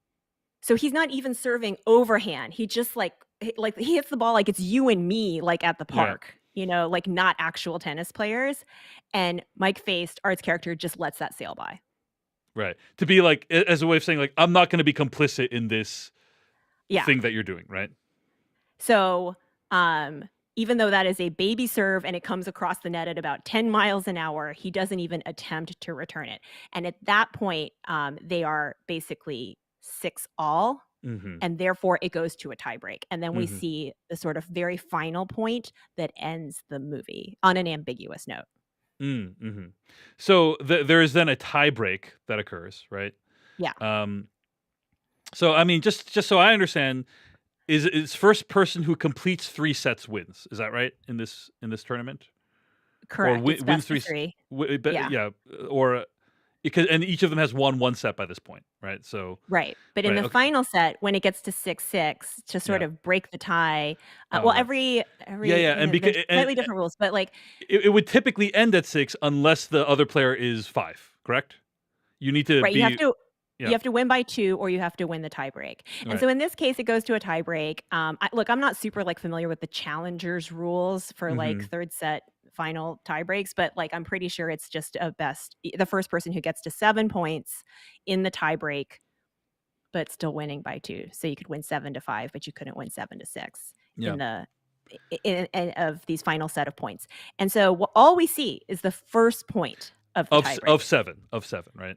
So he's not even serving overhand. He just like he hits the ball like it's you and me, like at the Right. park, like not actual tennis players. And Mike Faced, Art's character, just lets that sail by. Right. To be like as a way of saying like I'm not going to be complicit in this Yeah. thing that you're doing, right? So even though that is a baby serve and it comes across the net at about 10 miles an hour, he doesn't even attempt to return it. And at that point, they are basically 6-all. Mhm. And therefore it goes to a tiebreak. And then we Mhm. see the sort of very final point that ends the movie on an ambiguous note. Mhm. So there is then a tie break that occurs, right? Yeah, Um so I mean just so I understand, is first person who completes 3 sets wins. Is that right in this tournament? Or correct. It's wins best 3 of 3. but Yeah, yeah, or because and each of them has won 1 set by this point, right? So right. But in right, the okay. final set, when it gets to 6-6 to sort Yeah. of break the tie, Oh, well, right. Yeah, every yeah, and because there's slightly different rules, but like it would typically end at 6 unless the other player is 5, correct? You need to right, you have be to yeah. win by 2 or you have to win the tiebreak. And Right. so in this case, it goes to a tiebreak. Look, I'm not super like familiar with the challengers rules for like Mhm. third set final tie breaks, but like I'm pretty sure it's just the first person who gets to 7 points in the tie break, but still winning by 2. So you could win 7-5, but you couldn't win 7-6 Yeah. in the of these final set of points. And so all we see is the first point of the tie break. Of 7, right?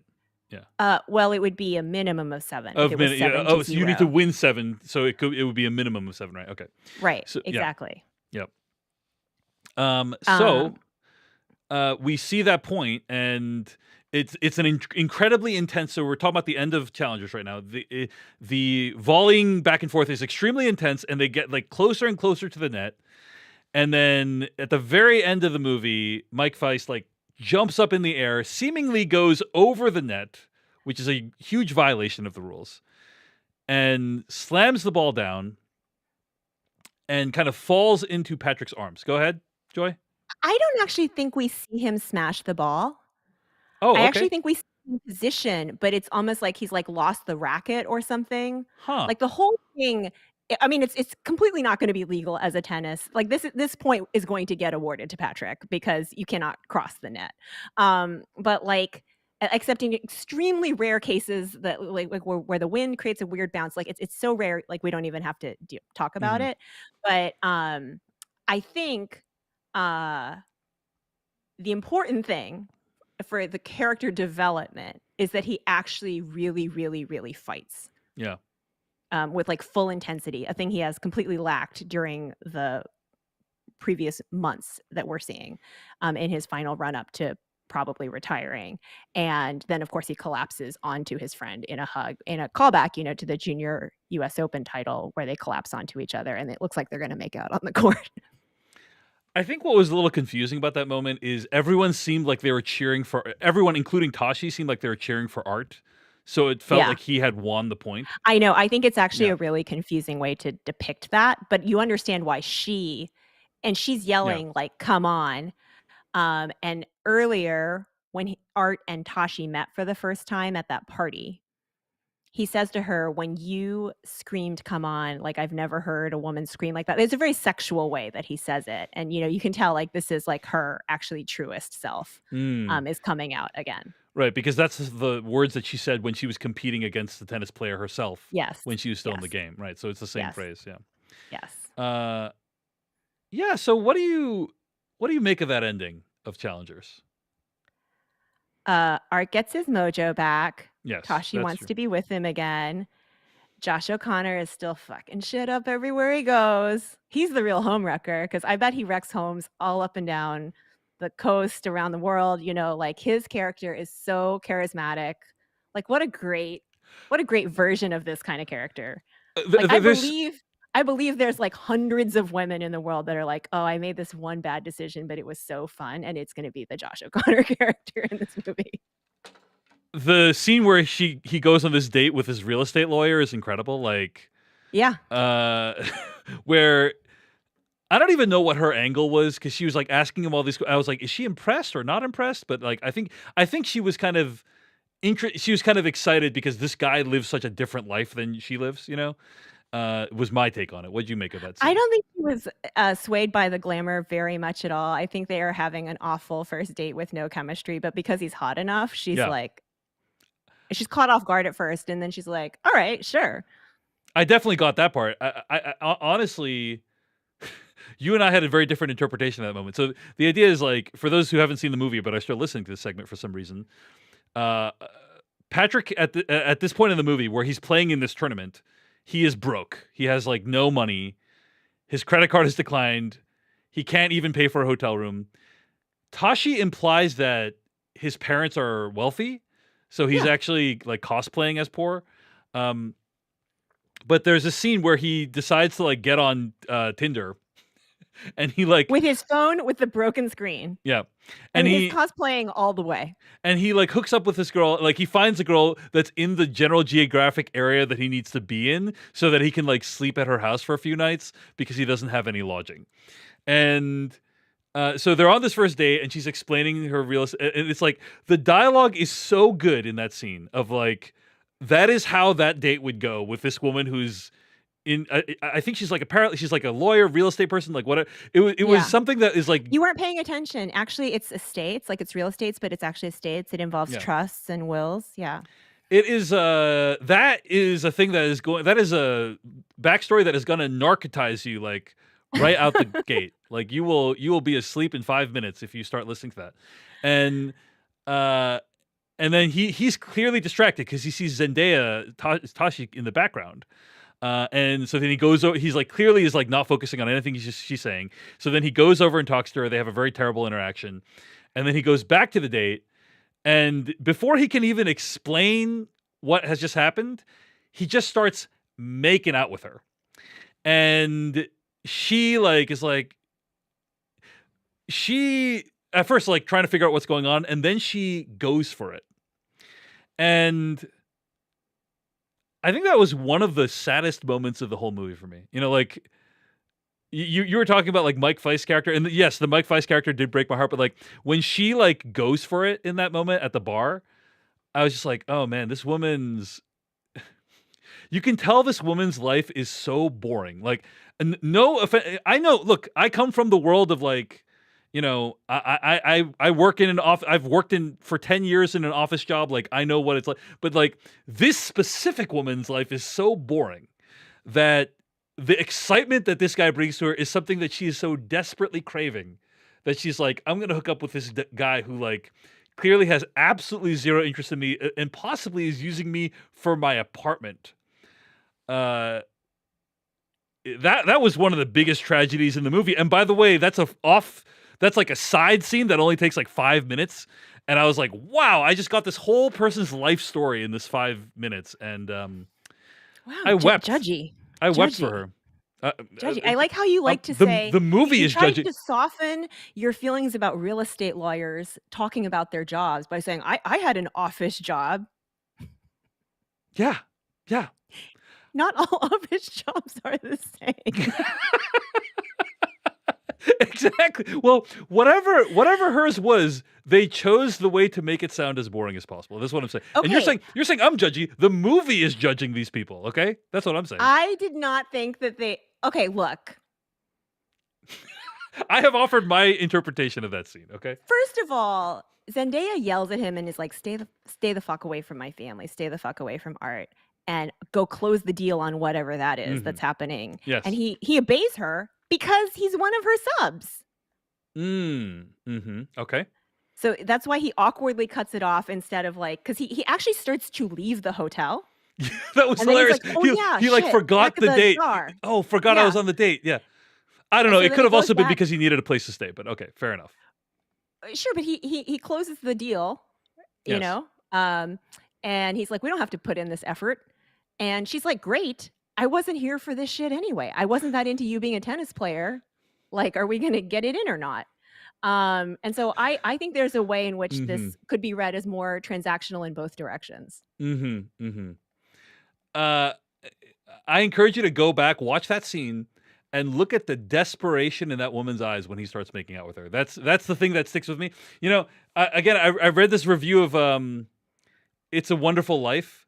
Yeah. Well, it would be a minimum of 7 if Of it was 7 to 0. so you need to win 7, so it would be a minimum of 7, right? Okay. Right. So, exactly. Yeah. Yep. So we see that point, and it's an incredibly intense. So we're talking about the end of Challengers right now. The volleying back and forth is extremely intense, and they get like closer and closer to the net. And then at the very end of the movie, Mike Feist like jumps up in the air, seemingly goes over the net, which is a huge violation of the rules, and slams the ball down and kind of falls into Patrick's arms. Go ahead, Joy. I don't actually think we see him smash the ball. Oh, okay. I actually think we see him in position, but it's almost like he's like lost the racket or something. Huh. Like the whole thing, I mean, it's completely not going to be legal as a tennis. Like this point is going to get awarded to Patrick because you cannot cross the net. But like, except in extremely rare cases that like where the wind creates a weird bounce, like it's so rare, like we don't even have to talk about it. But I think the important thing for the character development is that he actually really, really, really fights. Yeah. With like full intensity, a thing he has completely lacked during the previous months that we're seeing in his final run up to probably retiring. And then of course he collapses onto his friend in a hug, in a callback, to the junior US Open title where they collapse onto each other and it looks like they're going to make out on the court. I think what was a little confusing about that moment is everyone seemed like they were cheering for everyone, including Tashi, seemed like they were cheering for Art. So it felt like he had won the point. I know. I think it's actually a really confusing way to depict that, but you understand why she's yelling like, come on. And earlier when Art and Tashi met for the first time at that party, he says to her, when you screamed, come on, like I've never heard a woman scream like that. It's a very sexual way that he says it. And, you can tell like this is like her actually truest self is coming out again. Right, because that's the words that she said when she was competing against the tennis player herself. Yes. When she was still in the game, right? So it's the same phrase, yeah. Yes. Yeah, so what do you make of that ending of Challengers? Art gets his mojo back. Yes. Tashi wants to be with him again. Josh O'Connor is still fucking shit up everywhere he goes. He's the real home wrecker because I bet he wrecks homes all up and down the coast, around the world. Like his character is so charismatic. Like what a great version of this kind of character. Like I believe there's like hundreds of women in the world that are like, oh, I made this one bad decision, but it was so fun, and it's going to be the Josh O'Connor character in this movie. The scene where he goes on this date with his real estate lawyer is incredible. Like, yeah, where I don't even know what her angle was because she was like asking him all these. I was like, is she impressed or not impressed? But like, I think she was kind of excited because this guy lives such a different life than she lives. Was my take on it. What'd you make of that scene? I don't think he was swayed by the glamour very much at all. I think they are having an awful first date with no chemistry, but because he's hot enough, she's caught off guard at first, and then she's like, all right, sure. I definitely got that part. I honestly, you and I had a very different interpretation of that moment. So the idea is like, for those who haven't seen the movie, but are still listening to this segment for some reason, Patrick at this point in the movie where he's playing in this tournament, he is broke. He has like no money. His credit card is declined. He can't even pay for a hotel room. Tashi implies that his parents are wealthy, so he's actually like cosplaying as poor. But there's a scene where he decides to like get on Tinder, and he like with his phone with the broken screen. Yeah, and he's cosplaying all the way. And he like hooks up with this girl. Like he finds a girl that's in the general geographic area that he needs to be in, so that he can like sleep at her house for a few nights because he doesn't have any lodging. And so they're on this first date, and she's explaining her real estate. And it's like the dialogue is so good in that scene of like that is how that date would go with this woman who's I think she's like apparently she's like a lawyer, real estate person, like what it was Yeah. something that is like You weren't paying attention. Actually, it's estates, like it's real estates, but it's actually estates. It involves yeah. trusts and wills. Yeah. It is that is a thing that is a backstory that is gonna narcotize you like right out the gate. Like you will be asleep in 5 minutes if you start listening to that. And uh and then he's clearly distracted because he sees Zendaya Tashi in the background. And so then he goes over, he's like clearly is like not focusing on anything she's saying. So then he goes over and talks to her. They have a very terrible interaction. And then he goes back to the date. And before he can even explain what has just happened, he just starts making out with her. And she like is like she at first like trying to figure out what's going on, and then she goes for it. And I think that was one of the saddest moments of the whole movie for me. You know, like you were talking about like Mike Feist's character, and yes, the Mike Feist character did break my heart. But like when she like goes for it in that moment at the bar, I was just like, oh man, this woman's. You can tell this woman's life is so boring. Like, no offense. I know. Look, I come from the world of like, you know, I work in an office. I've worked in for 10 years in an office job. Like, I know what it's like. But like, this specific woman's life is so boring that the excitement that this guy brings to her is something that she is so desperately craving that she's like, I'm gonna hook up with this guy who like clearly has absolutely zero interest in me and possibly is using me for my apartment. Uh, that was one of the biggest tragedies in the movie. And by the way, that's like a side scene that only takes like 5 minutes. And I was like, wow, I just got this whole person's life story in this 5 minutes. And Wow. I wept. Judgy. I wept for her. Judgy. I like how you like to the, say the movie you is tried judging. to soften your feelings about real estate lawyers talking about their jobs by saying, I had an office job. Yeah. Yeah. Not all office jobs are the same. Exactly. Well, whatever hers was, they chose the way to make it sound as boring as possible. That's what I'm saying. Okay. And you're saying I'm judgy. The movie is judging these people. Okay, that's what I'm saying. I did not think that they. Okay, look. I have offered my interpretation of that scene. Okay. First of all, Zendaya yells at him and is like, stay the fuck away from my family. Stay the fuck away from art. And go close the deal on whatever that is that's happening. Yes. And he obeys her because he's one of her subs. Okay. So that's why he awkwardly cuts it off instead of like, because he actually starts to leave the hotel. That was hilarious. Like, oh, he like forgot the date. Jar. Oh, forgot I was on the date. Yeah. I don't know. So it could have also been back. because he needed a place to stay, but okay, fair enough. Sure, but he closes the deal, you know? And he's like, we don't have to put in this effort. And she's like, great. I wasn't here for this shit anyway. I wasn't that into you being a tennis player. Like, are we going to get it in or not? And so I think there's a way in which this could be read as more transactional in both directions. I encourage you to go back, watch that scene, and look at the desperation in that woman's eyes when he starts making out with her. That's the thing that sticks with me. You know, again, I read this review of It's a Wonderful Life.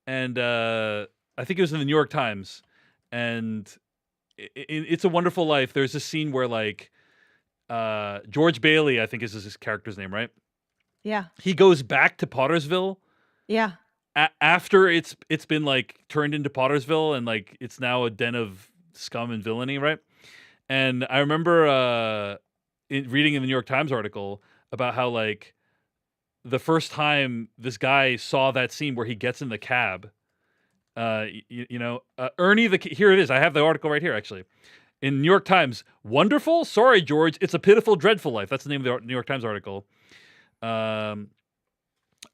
And I think it was in the New York Times. And in It's a Wonderful Life, there's a scene where like George Bailey, I think is his character's name, right? Yeah. He goes back to Pottersville. Yeah. After it's been like turned into Pottersville and like it's now a den of scum and villainy, right? And I remember reading in the New York Times article about how like the first time this guy saw that scene where he gets in the cab, Ernie here it is. I have the article right here, actually. In New York Times, wonderful? Sorry, George. It's a pitiful, dreadful life. That's the name of the New York Times article.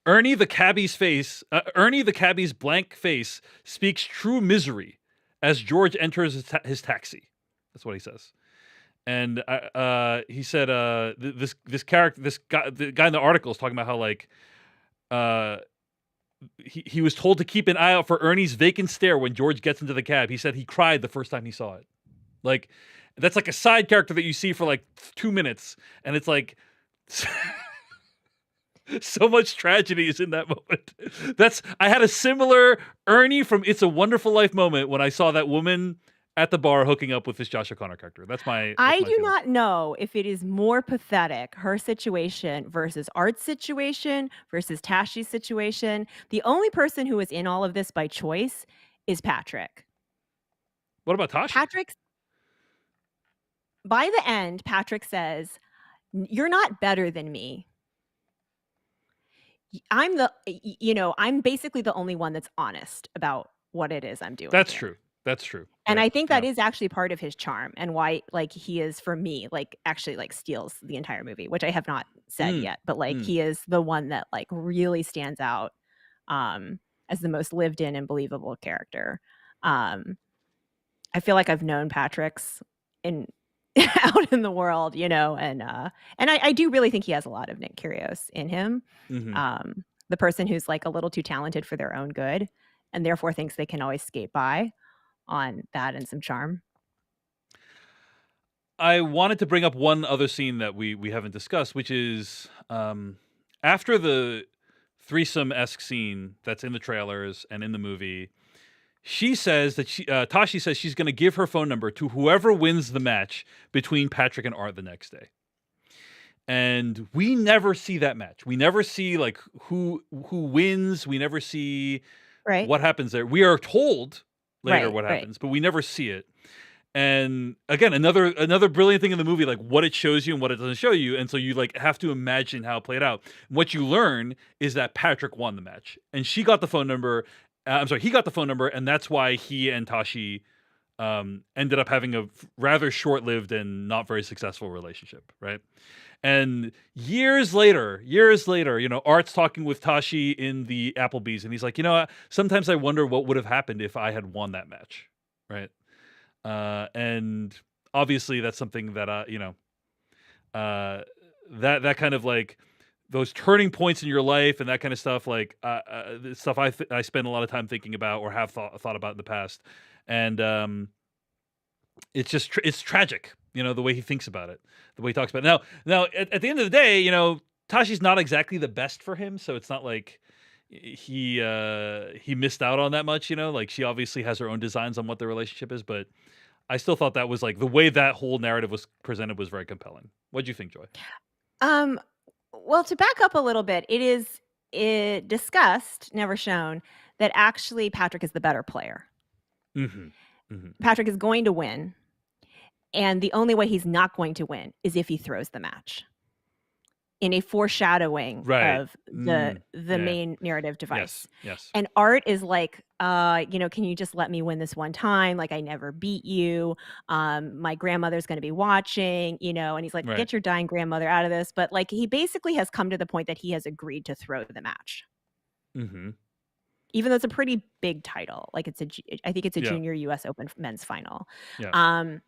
Ernie the cabbie's blank face speaks true misery as George enters his taxi. That's what he says. And he said, this character, the guy in the article is talking about how like, he was told to keep an eye out for Ernie's vacant stare when George gets into the cab. He said he cried the first time he saw it. Like, that's like a side character that you see for like 2 minutes, and it's like, So much tragedy is in that moment. I had a similar Ernie from It's a Wonderful Life moment when I saw that woman at the bar hooking up with this Josh O'Connor character. That's my I do feeling. not know if it is more pathetic, her situation versus Art's situation versus Tashi's situation. The only person who is in all of this by choice is Patrick. What about Tashi? Patrick's by the end, Patrick says, "You're not better than me. I'm I'm basically the only one that's honest about what it is I'm doing That's here." true. That's true. And Right. I think Yeah. that is actually part of his charm and why, like, he is, for me, like, actually, like, steals the entire movie, which I have not said Mm, yet, but, like, mm. he is the one that, like, really stands out, as the most lived in and believable character. Um, I feel like I've known Patrick's in out in the world, and I do really think he has a lot of Nick Kyrgios in him. Mhm. The person who's, like, a little too talented for their own good and therefore thinks they can always skate by on that and some charm. I wanted to bring up one other scene that we haven't discussed, which is after the threesome-esque scene that's in the trailers and in the movie. She says that Tashi says she's going to give her phone number to whoever wins the match between Patrick and Art the next day. And we never see that match. We never see like who wins. We never see Right? what happens there. We are told later Right, what right. happens, but we never see it. And again, another brilliant thing in the movie, like what it shows you and what it doesn't show you, and so you like have to imagine how it played out. What you learn is that Patrick won the match, and she got the phone number. I'm sorry, he got the phone number, and that's why he and Tashi ended up having a rather short-lived and not very successful relationship, right? And years later, Art's talking with Tashi in the Applebee's, and he's like, sometimes I wonder what would have happened if I had won that match, right? And obviously that's something that that kind of like those turning points in your life and that kind of stuff, like stuff I spend a lot of time thinking about or have thought about in the past, and it's just it's tragic, the way he thinks about it, the way he talks about it. Now at the end of the day, Tashi's not exactly the best for him, so it's not like he missed out on that much, like she obviously has her own designs on what the relationship is, but I still thought that was like the way that whole narrative was presented was very compelling. What'd you think, Joy? Um, well, to back up a little bit, discussed, never shown, that actually Patrick is the better player. Mhm. Mhm. Patrick is going to win, and the only way he's not going to win is if he throws the match. In a foreshadowing Right. of the Yeah. main narrative device. Yes. And Art is like, can you just let me win this one time? Like, I never beat you. My grandmother's going to be watching, and he's like, Right. get your dying grandmother out of this. But like, he basically has come to the point that he has agreed to throw the match. Mhm. Even though it's a pretty big title. Like I think it's a Yeah. junior US Open men's final. Yeah.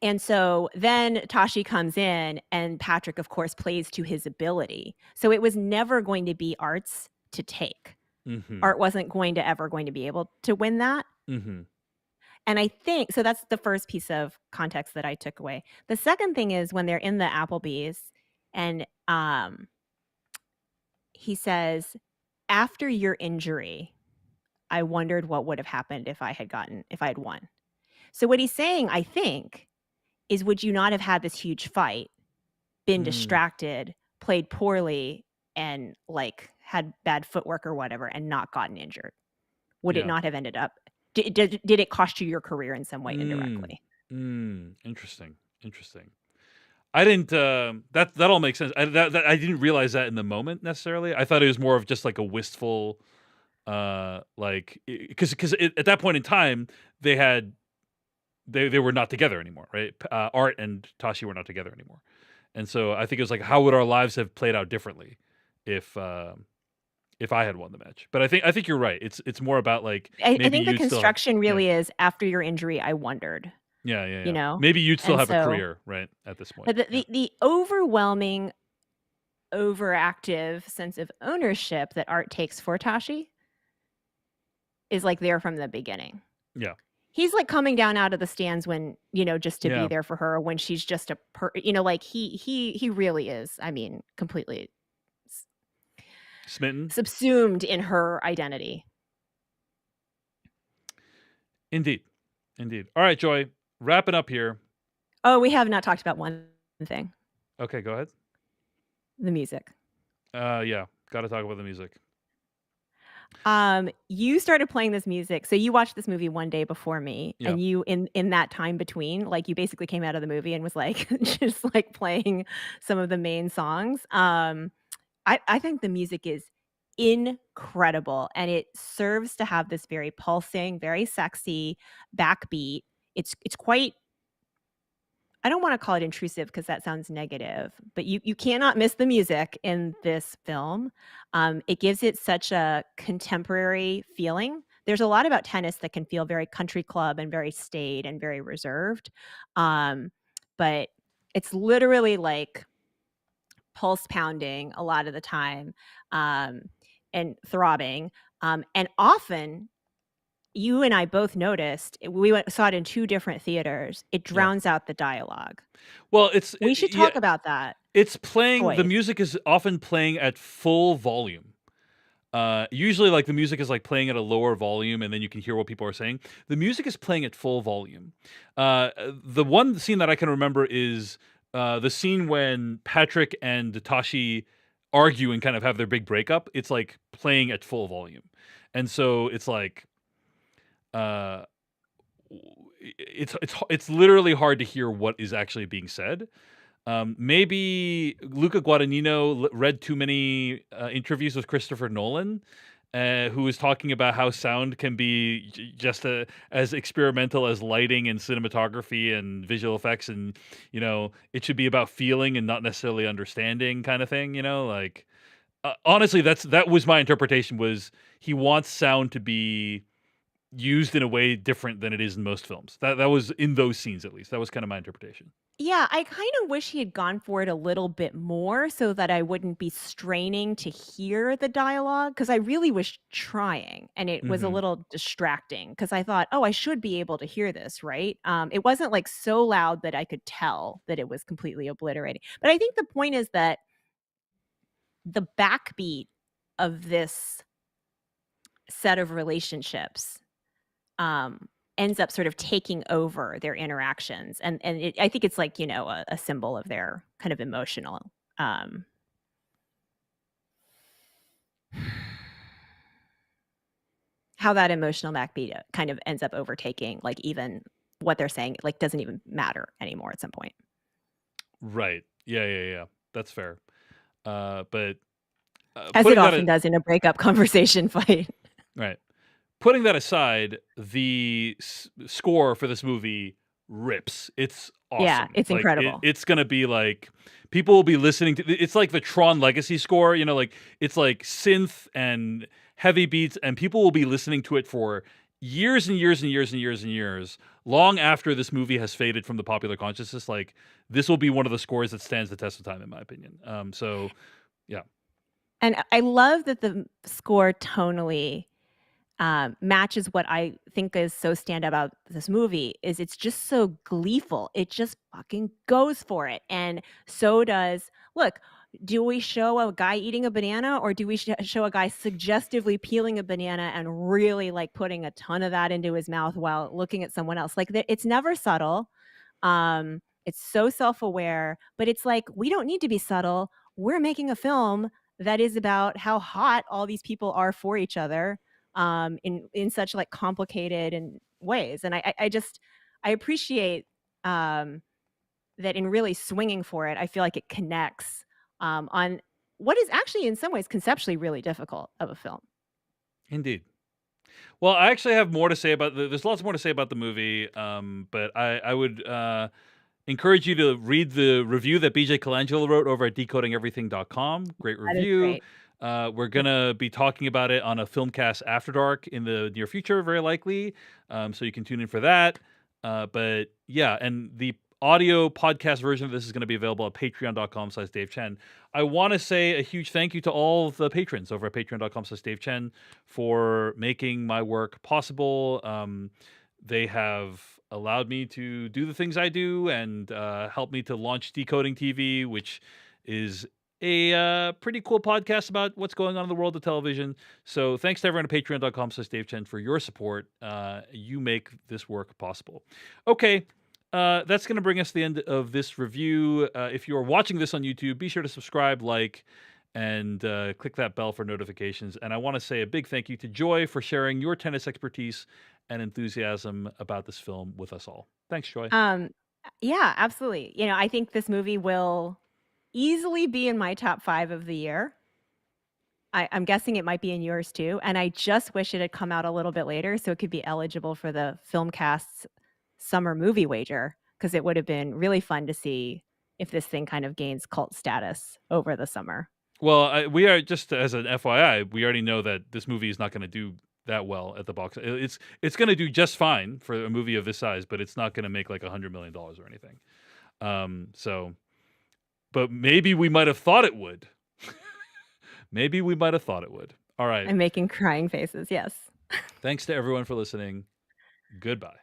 And so then Tashi comes in and Patrick, of course, plays to his ability. So it was never going to be Art's to take. Mhm. Art wasn't ever going to be able to win that. Mhm. And I think so that's the first piece of context that I took away. The second thing is when they're in the Applebee's and he says, after your injury, I wondered what would have happened if I had won. So what he's saying, I think, is would you not have had this huge fight, been distracted, played poorly, and like had bad footwork or whatever, and not gotten injured? Would it not have ended up? Did it cost you your career in some way indirectly? Interesting. I didn't. That all makes sense. I didn't realize that in the moment necessarily. I thought it was more of just like a wistful, like because at that point in time they were not together anymore, right? Art and Tashi were not together anymore, and so I think it was like, how would our lives have played out differently if I had won the match? But I think you're right. It's more about like I maybe think the you'd still have, construction really is after your injury, I wondered, yeah. Maybe you'd still and have a so, career, right, at this point. but the overwhelming, overactive sense of ownership that Art takes for Tashi is like there from the beginning. Yeah. He's like coming down out of the stands when, just to be Yeah. there for her when she's just like he really is. I mean, completely Smitten. subsumed in her identity. Indeed. Indeed. All right, Joy. Wrapping up here. Oh, we have not talked about one thing, Okay, go ahead. the music. Yeah, got to talk about the music. You started playing this music. So you watched this movie one day before me, Yeah. and you in that time between, like, you basically came out of the movie and was like just like playing some of the main songs. I think the music is incredible, and it serves to have this very pulsing, very sexy backbeat. It's quite, I don't wanna call it intrusive because that sounds negative, but you cannot miss the music in this film. It gives it such a contemporary feeling. There's a lot about tennis that can feel very country club and very staid and very reserved, um, but it's literally, like, pulse pounding a lot of the time, um, and throbbing, and often you and I both noticed, we saw it in 2 different theaters, it Yeah. drowns out the dialogue. Well, We should yeah, talk about that it's playing. The choice. music is often playing at full volume. Usually, like the music is like playing at a lower volume, and then you can hear what people are saying. The music is playing at full volume. The one scene that I can remember is the scene when Patrick and Tashi argue and kind of have their big breakup. It's like playing at full volume, and so it's like uh, it's literally hard to hear what is actually being said. Maybe Luca Guadagnino read too many interviews with Christopher Nolan, who was talking about how sound can be just as experimental as lighting and cinematography and visual effects, and it should be about feeling and not necessarily understanding, kind of thing. Like honestly, that was my interpretation. Was he wants sound to be used in a way different than it is in most films. That was in those scenes, at least. That was kind of my interpretation. Yeah, I kind of wish he had gone for it a little bit more so that I wouldn't be straining to hear the dialogue, because I really was trying, and it was a Hmm. little distracting because I thought, "Oh, I should be able to hear this, right?" It wasn't, like, so loud that I could tell that it was completely obliterating. But I think the point is that the backbeat of this set of relationships, um, ends up sort of taking over their interactions, and I think it's like, a symbol of their kind of emotional, um how that emotional backbeat, kind of ends up overtaking, like, even what they're saying, like, doesn't even matter anymore at some point. Right. Yeah, yeah, yeah. That's fair. But As it putting that often does in a breakup conversation fight. right, putting that aside, the score for this movie rips. It's Yeah, awesome. it's Like incredible. it's gonna be like people will be listening to. It's like the Tron Legacy score. Like it's like synth and heavy beats, and people will be listening to it for years and years and years and years and years, long after this movie has faded from the popular consciousness. Like this will be one of the scores that stands the test of time, in my opinion. So yeah. And I love that the score tonally matches what I think is so standout about this movie is it's just so gleeful. It just fucking goes for it. And so does, look, do we show a guy eating a banana, or do we show a guy suggestively peeling a banana and really like putting a ton of that into his mouth while looking at someone else? Like it's never subtle. It's so self-aware, but it's like we don't need to be subtle. We're making a film that is about how hot all these people are for each other, in such like complicated and ways. And I just I appreciate, that in really swinging for it, I feel like it connects, on what is actually in some ways conceptually really difficult of a film. Indeed. Well, I actually have more to say about there's lots more to say about the movie, but I would encourage you to read the review that BJ Colangelo wrote over at decodingeverything.com. Great That is review. great. We're gonna be talking about it on a Filmcast After Dark in the near future, very likely. So you can tune in for that. But yeah, and the audio podcast version of this is going to be available at patreon.com/Dave Chen. I want to say a huge thank you to all the patrons over at patreon.com/Dave Chen for making my work possible. They have allowed me to do the things I do and helped me to launch Decoding TV, which is a pretty cool podcast about what's going on in the world of television. So thanks to everyone at patreon.com/Dave Chen for your support. You make this work possible. Okay. That's going to bring us to the end of this review. If you're watching this on YouTube, be sure to subscribe, like, and click that bell for notifications. And I want to say a big thank you to Joy for sharing your tennis expertise and enthusiasm about this film with us all. Thanks, Joy. Um, yeah, absolutely. You know, I think this movie will easily be in my top 5 of the year. I'm guessing it might be in yours too, and I just wish it had come out a little bit later so it could be eligible for the Filmcast's summer movie wager, because it would have been really fun to see if this thing kind of gains cult status over the summer. Well, we are just as an FYI, we already know that this movie is not going to do that well at the box. It's going to do just fine for a movie of this size, but it's not going to make like $100 million or anything. So, but maybe we might have thought it would. Maybe we might have thought it would. All right. I'm making crying faces, yes. Thanks to everyone for listening. Goodbye.